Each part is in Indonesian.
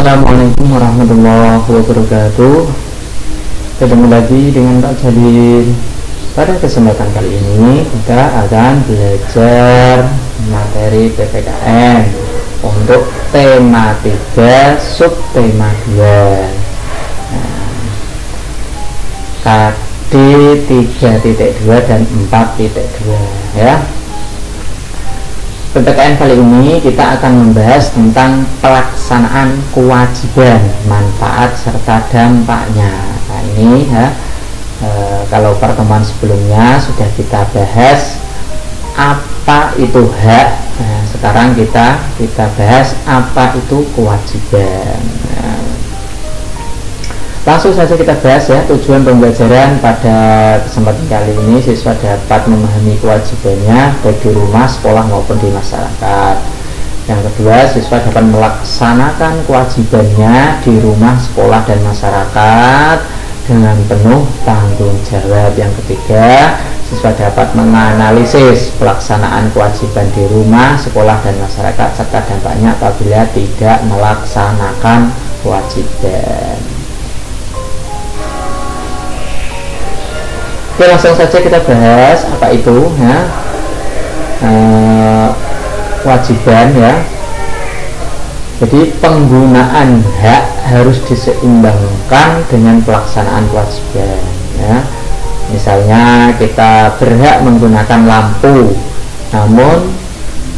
Assalamualaikum warahmatullahi wabarakatuh. Ketemu lagi dengan Pak Jalil. Pada kesempatan kali ini kita akan belajar materi PPKN untuk tema 3 subtema 2. KD 3.2 dan 4.2 ya. PPKN kali ini kita akan membahas tentang pelaksanaan kewajiban, manfaat serta dampaknya. Nah ini ya, kalau pertemuan sebelumnya sudah kita bahas apa itu hak. Nah, sekarang kita bahas apa itu kewajiban. Nah, langsung saja kita bahas ya, tujuan pembelajaran pada kesempatan kali ini siswa dapat memahami kewajibannya baik di rumah, sekolah maupun di masyarakat. Yang kedua, siswa dapat melaksanakan kewajibannya di rumah, sekolah, dan masyarakat dengan penuh tanggung jawab. Yang ketiga, siswa dapat menganalisis pelaksanaan kewajiban di rumah, sekolah, dan masyarakat serta dampaknya apabila tidak melaksanakan kewajiban. Oke, langsung saja kita bahas apa itu ya, kewajiban ya. Jadi penggunaan hak harus diseimbangkan dengan pelaksanaan kewajiban ya. Misalnya kita berhak menggunakan lampu, namun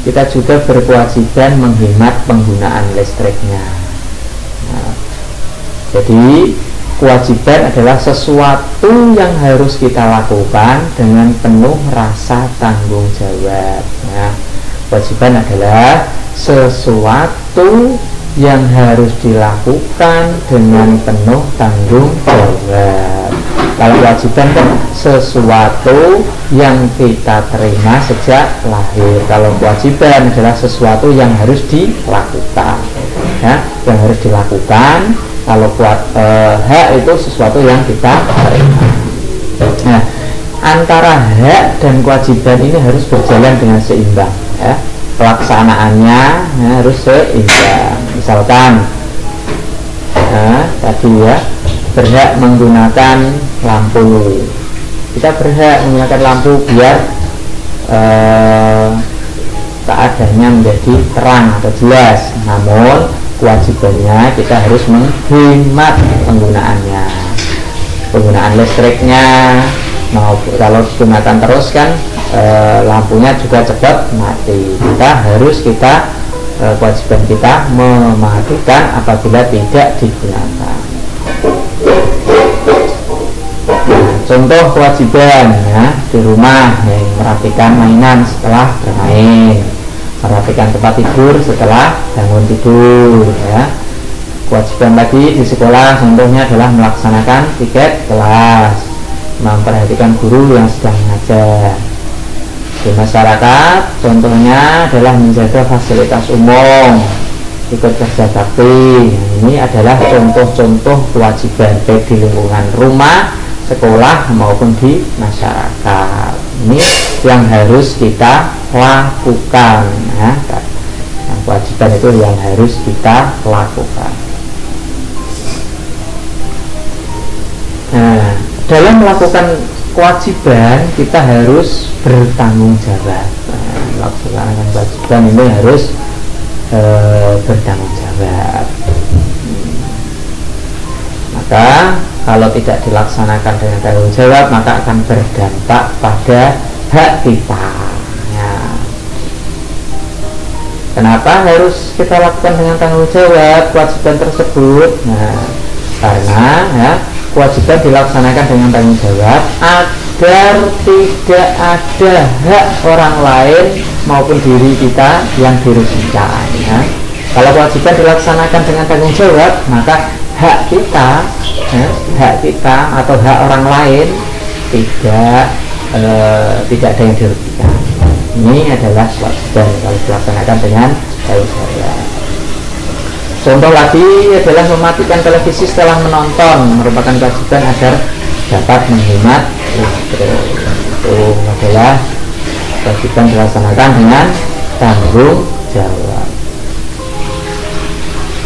kita juga berkewajiban menghemat penggunaan listriknya. Nah, jadi kewajiban adalah sesuatu yang harus kita lakukan dengan penuh rasa tanggung jawab ya. Kewajiban adalah sesuatu yang harus dilakukan dengan penuh tanggung jawab. Kalau kewajiban kan sesuatu yang kita terima sejak lahir. Kalau kewajiban adalah sesuatu yang harus dilakukan ya, yang harus dilakukan. Kalau hak itu sesuatu yang kita terima. Nah, antara hak dan kewajiban ini harus berjalan dengan seimbang ya. Pelaksanaannya harus seimbang. Misalkan tadi ya, berhak menggunakan lampu. Kita berhak menggunakan lampu biar keadaannya menjadi terang atau jelas. Namun kewajibannya kita harus menghemat penggunaannya, penggunaan listriknya. Kalau digunakan terus kan lampunya juga cepat mati. Kewajiban kita mematikan apabila tidak digunakan. Nah, contoh kewajiban ya, di rumah yang merapikan mainan setelah bermain, merapikan tempat tidur setelah bangun tidur ya. Kewajiban lagi di sekolah contohnya adalah melaksanakan piket kelas, memperhatikan guru yang sedang mengajar. Di masyarakat contohnya adalah menjaga fasilitas umum, ikut kerja bakti. Ini adalah contoh-contoh kewajiban baik di lingkungan rumah, sekolah maupun di masyarakat. Ini yang harus kita lakukan ya. Yang kewajiban itu yang harus kita lakukan. Nah, dalam melakukan kewajiban kita harus bertanggung jawab. Melaksanakan kewajiban ini harus bertanggung jawab. Maka kalau tidak dilaksanakan dengan tanggung jawab, maka akan berdampak pada hak kita ya. Kenapa harus kita lakukan dengan tanggung jawab kewajiban tersebut? Nah, karena ya, kewajiban dilaksanakan dengan tanggung jawab agar tidak ada hak orang lain maupun diri kita yang dirugikan ya. Kalau kewajiban dilaksanakan dengan tanggung jawab, maka hak kita ya, hak kita atau hak orang lain tidak ada yang dirugikan. Ini adalah kewajiban kalau dilaksanakan dengan tanggung jawab. Contoh lagi adalah mematikan televisi setelah menonton, merupakan kewajiban agar dapat menghemat listrik. Itu adalah kewajiban dilaksanakan dengan tanggung jawab.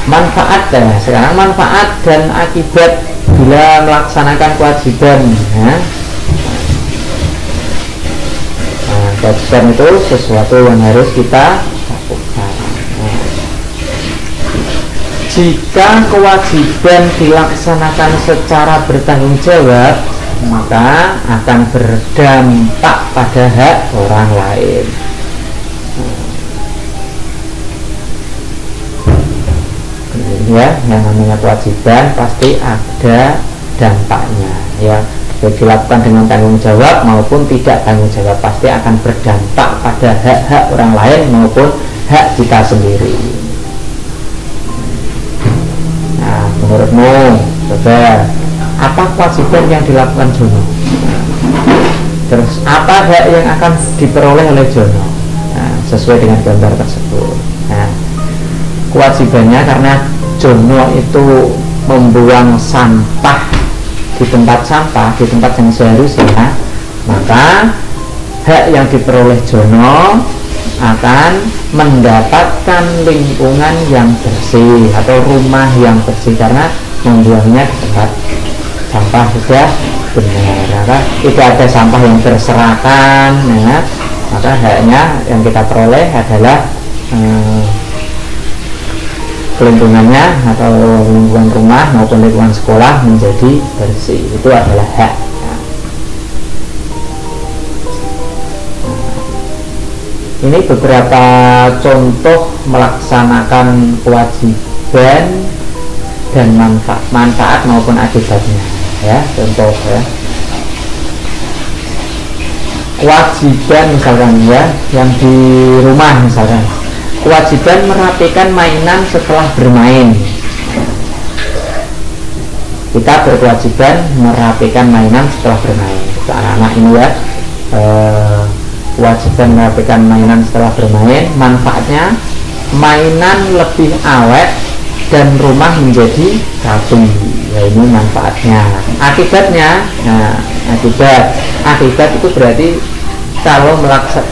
manfaat ya. Sekarang manfaat dan akibat bila melaksanakan kewajiban ya. Nah, kewajiban itu sesuatu yang harus kita lakukan. Nah, jika kewajiban dilaksanakan secara bertanggung jawab, maka akan berdampak pada hak orang lain. Ya, yang namanya kewajiban pasti ada dampaknya ya, baik dilakukan dengan tanggung jawab maupun tidak tanggung jawab pasti akan berdampak pada hak-hak orang lain maupun hak kita sendiri. Nah, menurutmu coba apa kewajiban yang dilakukan Jono? Terus apa hak yang akan diperoleh oleh Jono? Nah, sesuai dengan gambar tersebut. Nah, kewajibannya karena Jono itu membuang sampah di tempat sampah, di tempat yang seharusnya, maka hak yang diperoleh Jono akan mendapatkan lingkungan yang bersih atau rumah yang bersih karena membuangnya di tempat sampah sudah benar, maka tidak ada sampah yang berserakan ya, maka haknya yang kita peroleh adalah lingkungannya atau lingkungan rumah maupun lingkungan sekolah menjadi bersih, itu adalah hak. Ini beberapa contoh melaksanakan kewajiban dan manfaat maupun akibatnya ya, contoh ya. Kewajiban misalkan ya, yang di rumah misalkan kewajiban merapikan mainan setelah bermain. Kita berkewajiban merapikan mainan setelah bermain. Anak-anak ini ya, kewajiban merapikan mainan setelah bermain. Manfaatnya mainan lebih awet dan rumah menjadi rapi. Ya, ini manfaatnya. Akibatnya, nah akibat itu berarti kalau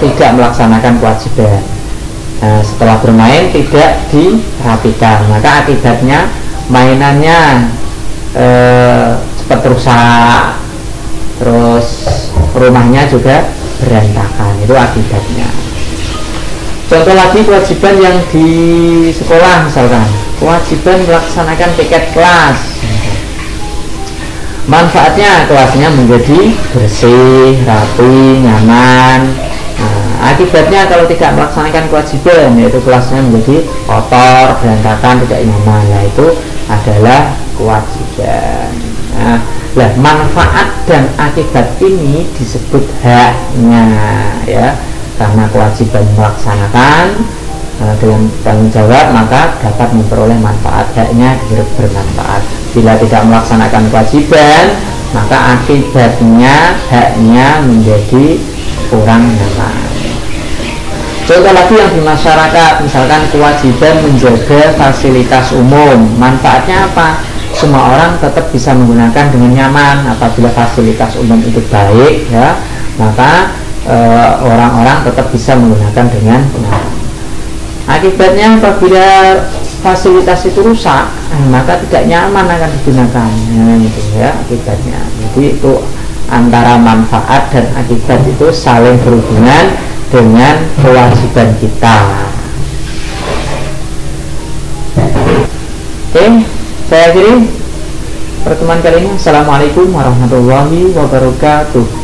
tidak melaksanakan kewajiban. Nah, setelah bermain tidak dirapikan, maka akibatnya mainannya cepat rusak, terus rumahnya juga berantakan, itu akibatnya. Contoh lagi kewajiban yang di sekolah misalkan, kewajiban melaksanakan piket kelas. Manfaatnya kelasnya menjadi bersih, rapi, nyaman. Akibatnya kalau tidak melaksanakan kewajiban, yaitu kelasnya menjadi kotor, berantakan, tidak nyaman, nah itu adalah kewajiban. Nah, manfaat dan akibat ini disebut haknya ya, karena kewajiban melaksanakan dengan tanggung jawab maka dapat memperoleh manfaat, haknya bermanfaat. Bila tidak melaksanakan kewajiban maka akibatnya haknya menjadi kurang nyaman. Contoh lagi yang di masyarakat, misalkan kewajiban menjaga fasilitas umum. Manfaatnya apa? Semua orang tetap bisa menggunakan dengan nyaman. Apabila fasilitas umum itu baik ya, maka orang-orang tetap bisa menggunakan dengan nyaman. Akibatnya apabila fasilitas itu rusak, maka tidak nyaman akan digunakan. Nah, itu ya akibatnya. Jadi itu antara manfaat dan akibat itu saling berhubungan dengan kewajiban kita. Oke, saya akhiri pertemuan kali ini. Assalamualaikum warahmatullahi wabarakatuh.